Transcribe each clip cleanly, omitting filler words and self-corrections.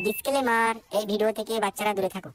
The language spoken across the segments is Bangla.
ডিসক্লেমার, এই ভিডিও থেকে বাচ্চারা দূরে থাকো।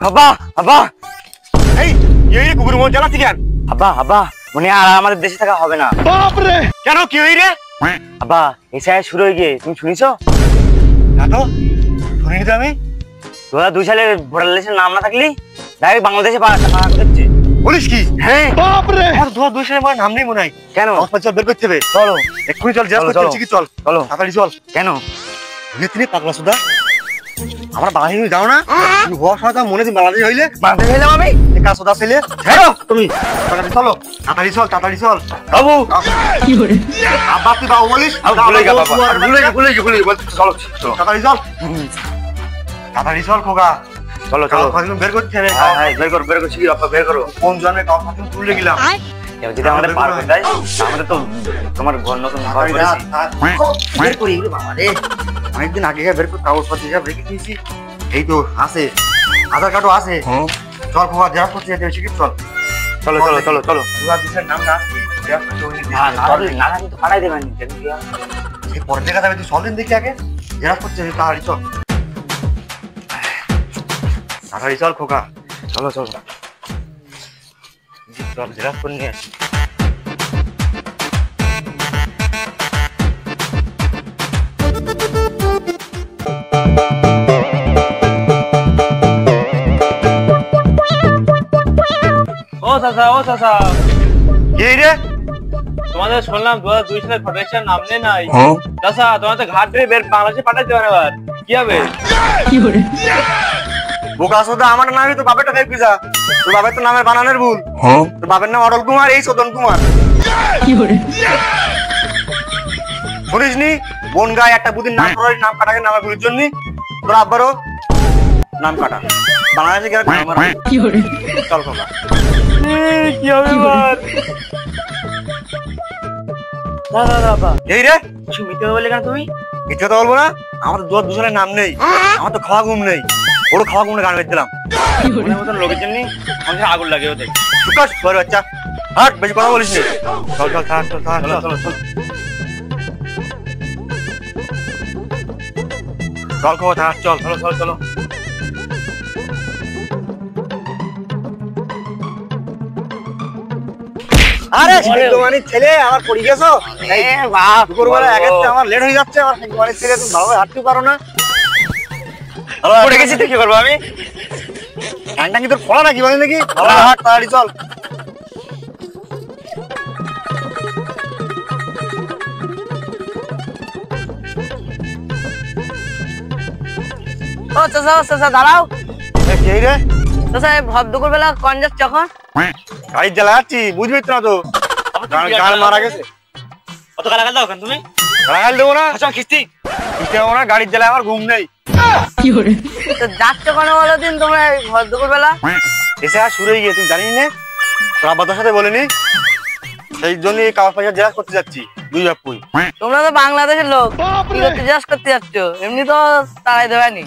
আব্বা আব্বা এই এই কুকুর মন জ্বালাচ্ছি কেন? আব্বা আব্বা মনে আর আমাদের দেশে থাকা হবে না। বাপ রে, কেন কি হই রে? আব্বা এসে শুরু হয়ে গিয়ে তুমি শুনিছো? না তো, শুনিনি তো আমি। 2002 সালে ভোটার লিস্টের নাম না থাকলি ডাইরেক্ট বাংলাদেশে পাঠাচ্ছে। বলিস কি? হ্যাঁ বাপ রে, আর 2002 সালে আমার নাম নেই মনে হয়। কেন? চল বের করতে হবে। চলো এক্ষুনি চল, জিজ্ঞাসা করতে কি? চল চলো তাড়াতাড়ি চল। কেন? তুমি পাগলা সুদা, আমার বাংলাদেশ যাও না? তুমি হওয়ার সময় তো মনে বাংলাদেশ হইলে বাংলাদেশ হইলাম আমি। একা সুদা ছেলে। হ্যাঁ তুমি তাড়াতাড়ি চলো, তাড়াতাড়ি চল, তাড়াতাড়ি চল। বাবু কি করে আব্বা তুই বাবু বলিস? ভুলে গেল বাবা, ভুলে গেল। চলো তাড়াতাড়ি চল, তাড়াতাড়ি চল খোকা। চলো চলো বের করতে হবে। হ্যাঁ বের করছি আব্বা, বের করো। কোন জন্মে কাউ ফাঁকি তুলে গেলাম। যদি আমাদের পার করে দেয় আমাদের তো তোমার ঘর নতুন ঘর করেছি। বের করি বাবা রে, অনেকদিন আগে বের করে কাগজপত্র সব রেখে দিয়েছি। এই তো আছে, আধার কার্ডও আছে। চল খোকা, জেরক্স করতে যেতে শিখি। চল চলো চলো চলো চলো। দুসের নাম না আসছি, জেরক্স করতে ওই না তো পাঠাই দেবেন। এই পরে দেখা যাবে। তুই চল দিন দেখি আগে, জেরক্স করতে তাড়াতাড়ি চল, তাড়াতাড়ি চল খোকা। চলো চলো চল জেরক্স করে নিয়ে আসি। ও চাচা কি রে? তোমাদের শুনলাম 2002 সালে ফটোগ্রাফার নাম নাই। চাচা তোমাদের ঘাট ধরে বের বাংলাদেশে পাঠাইতে পারে এবার কি হবে? বোকা সোদা, আমার নামই তো বাপেরটা দেখবি যা। তোর বাপের তো নামের বানানের ভুল। তোর বাপের নাম অটল কুমার, এই সদন কুমার। শুনিস নি বনগায় একটা বুদির নাম করার নাম কাটাকে নামে ভুলির জন্য তোর আব্বারও নাম কাটা। বাংলাদেশে গেলে চল খোকা। কি হবে এবার? এই রে, কিছু মিথ্যে বলে কেন তুমি? মিথ্যে কথা বলবো না। আমার তো 2002 সালের নাম নেই, আমার তো খাওয়া ঘুম নেই। ওরও খাওয়া ঘুমে গান বেঁধে দিলাম। মনের মতন লোকের জন্য আমাদের আগুন লাগে ওদের। চুকাস বড় বাচ্চা, হাট বেশি কথা বলিস নি। চল চল চল চল চল চল চল চল খোকা, থাক চল। চলো চলো চলো। আরে সিদ্ধমানির ছেলে, আমার পড়ে গেছো। দুপুরবেলা একেতে আমার লেট হয়ে যাচ্ছে। আমার সিদ্ধমানির ছেলে, তুমি ভালোভাবে হাঁটতে পারো না। পড়ে গেছি তো কি করবো আমি? টাংটা কি তোর খোলা নাকি বলে নাকি? হাট তাড়াতাড়ি চল। ও চাচা দাঁড়াও। কে রে? চাচা ভর দুপুর বেলা কোন যাচ্ছে এখন? গাড়ির জ্বালা যাচ্ছি, বুঝবি তো না তো। গান মারা গেছে। অত গালাগাল দাও কেন তুমি? গাল দেবো না, আচ্ছা খিস্তি কিস্তি দেবো না। গাড়ির জ্বালায় আমার ঘুম নেই। তো যাচ্ছ কেন বলো দিন তোমরা ভর দুপুর বেলা? এসে আর শুরু হয়ে গিয়ে তুই জানিস না? তোর আব্বার সাথে বলিনি, সেই জন্য কাগজ পয়সা জেরক্স করতে যাচ্ছি। দুই বাপুই তোমরা তো বাংলাদেশের লোক, কি করতে জিজ্ঞাসা করতে যাচ্ছ? এমনি তো তাড়াই দেবেনি।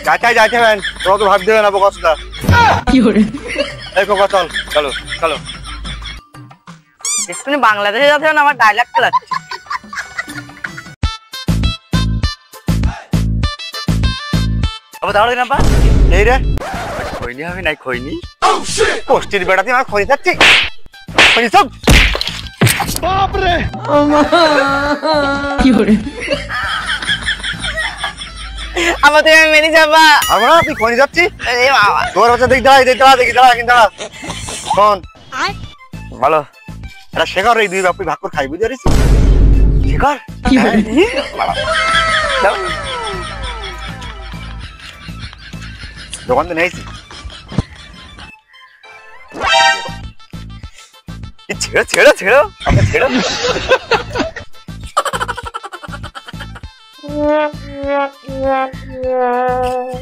যাচাই যাইতে হবেন, তোরা তো ভাব দেবে না বোকা সুদা। এই খোকা চল। চলো চলো এক্ষুনি বাংলাদেশে যাচ্ছে না, আমার ডায়লগ চালাচ্ছে। আবার দাঁড়াও না। এই রে, খৈনি হবে নাই খৈনি? পোস্টির বেড়াতে আমার খোঁজ যাচ্ছি। সব বাপরে, আমার তুমি মেনে যাবা? আমরা তুই খোঁজ যাচ্ছি। আরে বাবা, তোর বাচ্চা দেখি দাঁড়া, দেখি দাঁড়া কিন্তু দাঁড়া। শোন ভালো এটা শেখর, এই দুই বাপুই ভাগ করে খাই, বুঝতে পারিস? শেখর দোকান তো নেইছি। ছেড়ো ছেড়ো ছেড়ো ছেড়ো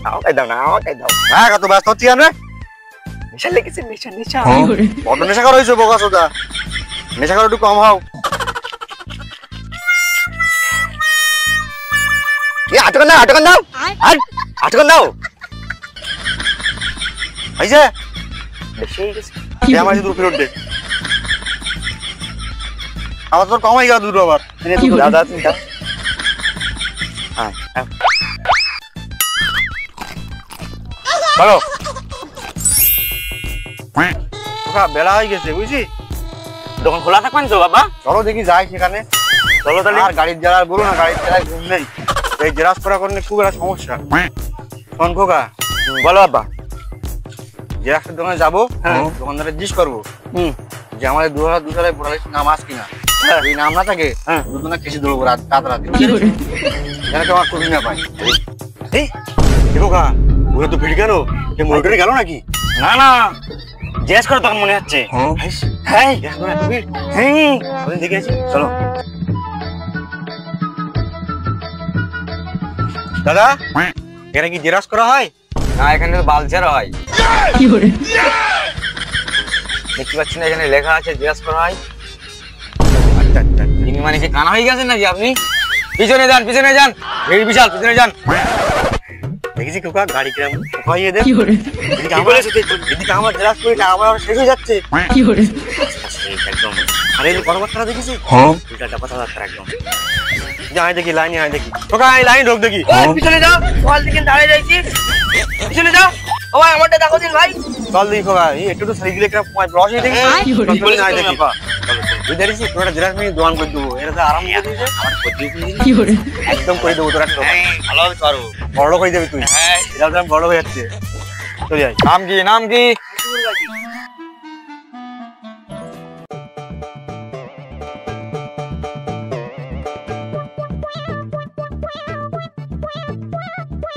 আমাকে দাও না, আমাকে দাও। হ্যাঁ কত ব্যস্ত হচ্ছি আমরা, নেশা লেগেছে, নেশা নেশা। বড্ড নেশা করা হয়েছে বোকা সোদা, নেশা করা একটু কম হও। আটকান দাও, আটকান দাও, আটকান দাও। হয়েছে বেশি হয়ে গেছে। আমার দুটো ফেরত দে, আবার তোর কম হয়ে গেল দুটো আবার। দাও দাও তুমি দাও। হ্যাঁ হ্যাঁ। বলো খোকা, বেলা হয়ে গেছে বুঝছি। দোকান খোলা থাকবেন তো বাবা? চলো দেখি যাই সেখানে। চলো তাহলে। আর গাড়ির জ্বালা বলো না, গাড়ির জ্বালায় ঘুম নেই, এই জেরাস করা করলে খুব একটা সমস্যা। শোন খোকা, বলো বাবা। জেরাক্সের দোকানে যাবো, দোকানদারে জিজ্ঞেস করবো যে আমাদের 2002 সালে ভোটার নাম আস কিনা। এই নাম না থাকে দুজনে কেসে ধরবো রাত রাতে, যেন কেউ আমার খুঁজি না পাই। এই খোকা, ওরা তো ভিড় গেল, মোটরে গেল নাকি? না না, জিজ্ঞেস করো তখন মনে হচ্ছে। হ্যাঁ দেখে আছি, চলো। দাদা এখানে কি জেরাক্স করা হয়? না, এখানে তো বালচার হয়। দেখতে পাচ্ছি না এখানে লেখা আছে জিজ্ঞাসা করা হয়। আচ্ছা আচ্ছা, তিনি মানে কি কানা হয়ে গেছেন নাকি আপনি? পিছনে যান, পিছনে যান, ভিড় বিশাল, পিছনে যান। দেখেছি খোকা, গাড়ি কিরম খাইয়ে দে। এদিকে আমার জেরাক্স করি, আমার শেষ হয়ে যাচ্ছে। একদম। আরে এই কথাবার্তা দেখেছি, উল্টাটা কথাবার্তা একদম। যাই দেখি, লাইনে আয় দেখি খোকা, এই লাইন ঢোক দেখি। পিছনে যাও, ওয়াল দিকে দাঁড়িয়ে রয়েছি, পিছনে যাও। ও ভাই আমারটা দেখো দিন ভাই। চল দেখি খোকা, এই একটু তো সাইকেলে একটা ব্রশ হয়ে দেখি। আয় দেখি তুই দেখেছি তোর একটা জেরাক্স নিয়ে দোকান করে দেবো, এটা তো আরাম করে দিয়েছে। আমার প্রতি একদম করে দেবো তোর একটা ভালোভাবে পারো। বড় করে দেবি তুই। এটা তো বড় হয়ে যাচ্ছে, চলে যাই। নাম কি, নাম কি?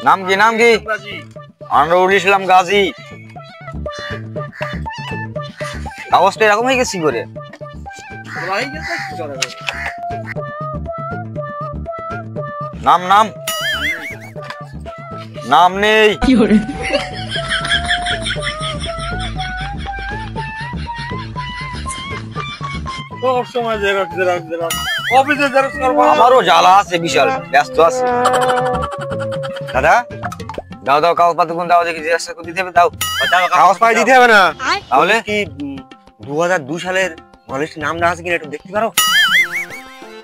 নাম কি, নাম কি? আনোয়ারুল ইসলাম গাজী। কাগজটা এরকম হয়ে গেছি করে। নাম, নাম, নাম নেই। সব সময় জেরাক্স জেরাক্স জেরাক্স, অফিসে জেরাক্স করবো। আমারও জ্বালা আছে, বিশাল ব্যস্ত আছে। দাদা দাও দাও, কাগজ পাতি কোন দাও দেখি, জিজ্ঞাসা করে দিতে হবে, দাও। কাগজ পাই দিতে হবে না, তাহলে কি 2002 সালের ভোটার নামটা আছে কিনা একটু দেখতে পারো?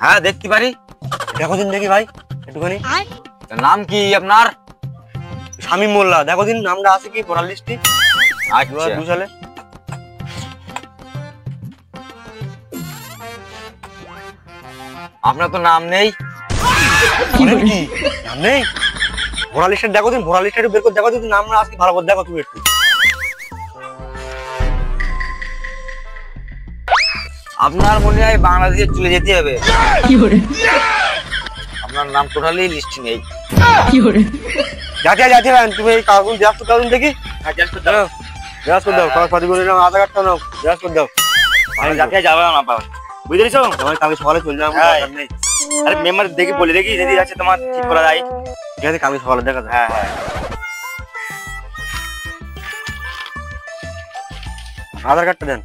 হ্যাঁ দেখতে পারি। দেখো দিন দেখি ভাই একটুখানি। নাম কি আপনার? শামীম মোল্লা, দেখো দিন নামটা আছে কি ভোটার লিস্টে আচ্ছা, 2002 সালে। আপনার তো নাম নেই। বলেন কি নাম নেই? ভোটার লিস্টে দেখো দিন, ভোটার লিস্টে একটু বের করে দেখো দিন, নাম না আছে কি ভালো করে দেখো তুমি একটু। আপনার মনে হয় বাংলাদেশে চলে যেতে হবে। আপনার নাম টোটালি লিস্ট নেই। যাতে যাতে তুমি এই কাগজ জেরাক্স করে দাও দেখি। জেরাক্স করে দাও, কাগজ পাতি করে নাও, আধার কার্ডটা নাও, জেরাক্স করে দাও। আমি যাতে যাবে না বাবা, বুঝতে পেরেছো? আমার কালকে সকালে চলে যাবো, হ্যাঁ। দরকার নেই। আরে মেম্বার দেখি বলে দেখি যদি আছে তোমার ঠিক করা যায়। ঠিক আছে, কালকে সকালে দেখা যাবে। হ্যাঁ হ্যাঁ। আধার কার্ডটা দেন।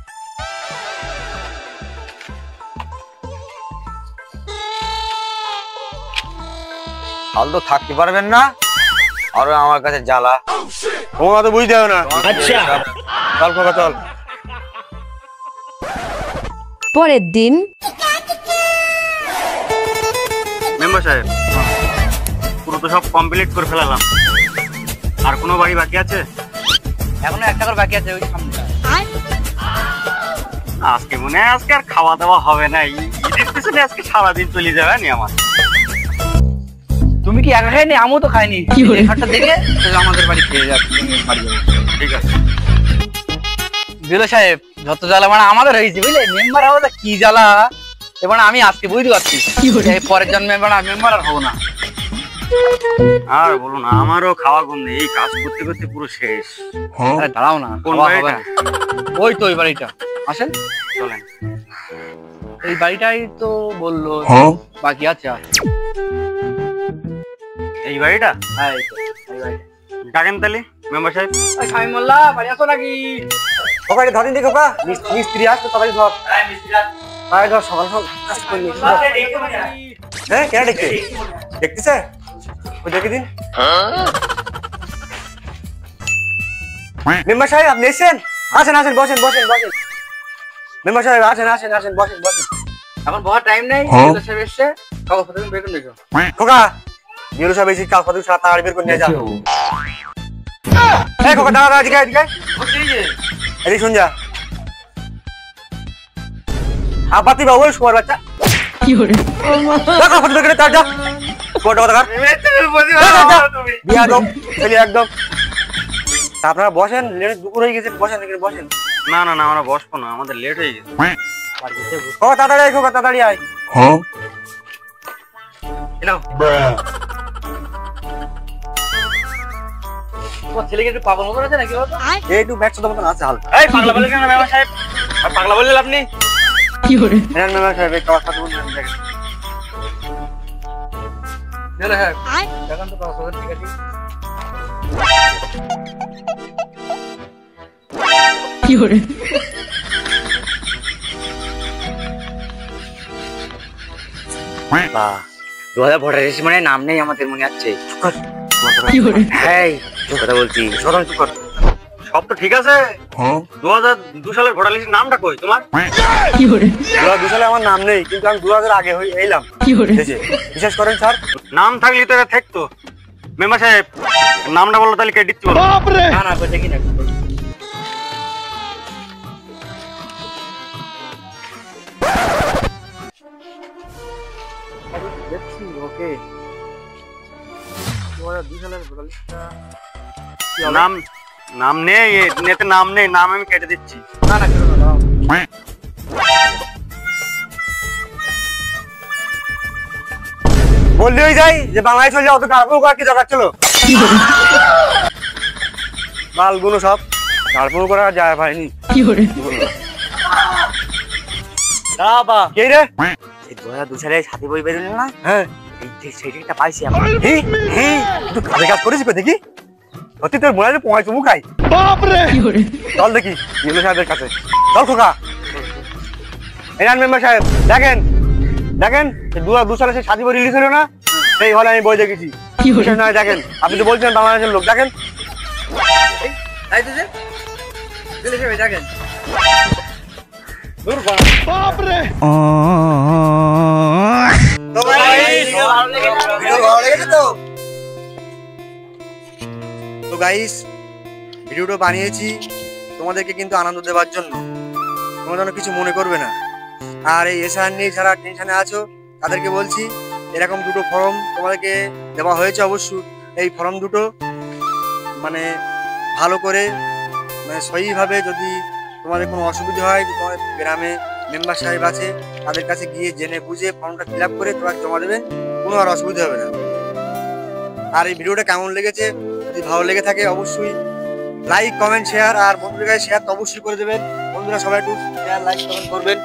হাল তো থাকতে পারবেন না, আর আমার কাছে জ্বালা। তোমার তো বুঝতে হবে না। আচ্ছা চল খোকা চল। পরের দিন মেম্বার সাহেব, পুরো তো সব কমপ্লিট করে ফেলালাম, আর কোনো বাড়ি বাকি আছে? এখনো একটা করে বাকি আছে, ওই সামনে। আজকে মনে হয় আজকে আর খাওয়া দাওয়া হবে না, ঈদের পিছনে আজকে সারাদিন চলে যাবে নি আমার। তুমি কি একা খাইনি? আমিও তো খাইনি। লেখাটা দেখে আমাদের বাড়ি খেয়ে যাচ্ছে, বাড়ি যাবো। ঠিক আছে। বিলো সাহেব, যত জ্বালা মানে আমাদের হয়েছে বুঝলে, মেম্বার হবো কি জ্বালা। এবার আমি আজকে বুঝতে পারছি, এই পরের জন্মে এবার মেম্বার আর হবো না। আর বলো না, আমারও খাওয়া ঘুম নেই, এই কাজ করতে করতে পুরো শেষ। আরে দাঁড়াও না, কোন খাওয়া হবে বাড়িটা? না। ওই তো ওই বাড়িটা, আসেন। চলেন। এই বাড়িটাই তো বললো বাকি আছে। আর এই বাড়িটা হ্যাঁ এই তো, এই বাড়িটা। ডাকেন তাহলে মেম্বার সাহেব। ওই খামি মোল্লা বাড়ি আসো নাকি? খোকা এটা ধরেন দেখো খোকা, মিস্ত্রি আসবে তাড়াতাড়ি ধর। তাই ধর, সকাল সকাল কাজ করে নিস। হ্যাঁ কেন দেখতে দেখতেছে? ওই দেখে দিন। মেম্বার সাহেব আপনি এসেছেন? আসেন আসেন, বসেন বসেন বসেন। মেম্বার সাহেব আসেন আসেন আসেন, বসেন বসেন। এখন বড় টাইম নেই, বিএলও সাহেব এসছে, কাগজপত্র বের করে নিয়েছো। খোকা বিরু সাহেব এসে কাগজ পত্র তাড়াতাড়ি বের করে নিয়ে যা। এই খোকা দাঁড়া দাঁড়া, এদিকে এদিকে এদিকে শুন যা। আপাতি বাবু শোয়ার বাচ্চা কাগজ বের করে তার যা। কোটা কথা কার বিয়া দাও ছেলে একদম। তা আপনারা বসেন, লেট দুপুর হয়ে গেছে, বসেন এখানে বসেন। না না না, আমরা বসবো না, আমাদের লেট হয়ে গেছে। খোকা তাড়াতাড়ি আয়, খোকা তাড়াতাড়ি আয়। এলাও তোমার ছেলেকে একটু পাগল মতো আছে নাকি? বলতো এই একটু ব্যাগ চোদা মতন আছে হালকা। এই পাগলা বললেন কেন মেম্বার সাহেব? আর পাগলা বললেন আপনি? হ্যাঁ মেম্বার সাহেব এই কাগজ পত্র বলুন দেখেন। বিএলও সাহেব দেখেন তো কাগজপত্র ঠিক আছে? বাহ 2000 ভোটার লিস্ট মানে নাম নেই আমাদের, মনে আছে? হ্যাঁ কথা বলছি, সদন চুপ কর। সব তো ঠিক আছে। 2002 সালের ভোটার লিস্টের নামটা কই তোমার? 2002 সালে আমার নাম নেই, কিন্তু আমি 2000 আগে এলাম দেশে। বিশেষ করেন স্যার। নাম থাকলে তো এটা থাকতো। মেম্বার সাহেব নামটা বলো তাহলে কে দিচ্ছি বলো। না না কই দেখি না। দেখছি ওকে 2002 সালের ভোটার লিস্টটা নাম নাম নেই, নেতে নাম নেই, নাম আমি কেটে দিচ্ছি। না না কেন না। বললেই যাই যে বাংলায় চলে যাও, তো কারপুর করা কি দরকার ছিল? মালগুলো সব কারপুর করা যায় ভাইনি। বাবা কে রে? এই 2002 সালে সাথী বই বেরোলো না, হ্যাঁ সেইটা পাইছি আমি। হি হি তুই কাজে কাজ করেছিস কই দেখি? সত্যি তোর মনে হয় পয়সা চুমু খাই। চল দেখি বিএলও সাহেবের কাছে চল খোকা। এনান মেম্বার সাহেব দেখেন দেখেন 2002 সালে সেই সাথী বই রিলিজ হলো না, সেই হলে আমি বই দেখেছি। বিষয় নয়, দেখেন আপনি তো বলছেন বাংলাদেশের লোক, দেখেন তাই তো যে বিএলও সাহেব দেখেন তো গাইস ভিডিও ভালো লেগেছে তো? তো গাইস ভিডিওটা বানিয়েছি তোমাদেরকে কিন্তু আনন্দ দেওয়ার জন্য, তোমরা যেন কিছু মনে করবে না। আর এই এসআর নিয়ে যারা টেনশনে আছো তাদেরকে বলছি, এরকম দুটো ফর্ম তোমাদেরকে দেওয়া হয়েছে। অবশ্যই এই ফর্ম দুটো মানে ভালো করে মানে সহিভাবে, যদি তোমাদের কোনো অসুবিধা হয়, তোমাদের গ্রামে মেম্বার সাহেব আছে তাদের কাছে গিয়ে জেনে বুঝে ফর্মটা ফিল আপ করে তোমরা জমা দেবেন, কোনো আর অসুবিধা হবে না। আর এই ভিডিওটা কেমন লেগেছে, যদি ভালো লেগে থাকে অবশ্যই লাইক কমেন্ট শেয়ার, আর বন্ধুদের কাছে শেয়ার তো অবশ্যই করে দেবেন। বন্ধুরা সবাই একটু শেয়ার লাইক কমেন্ট করবেন।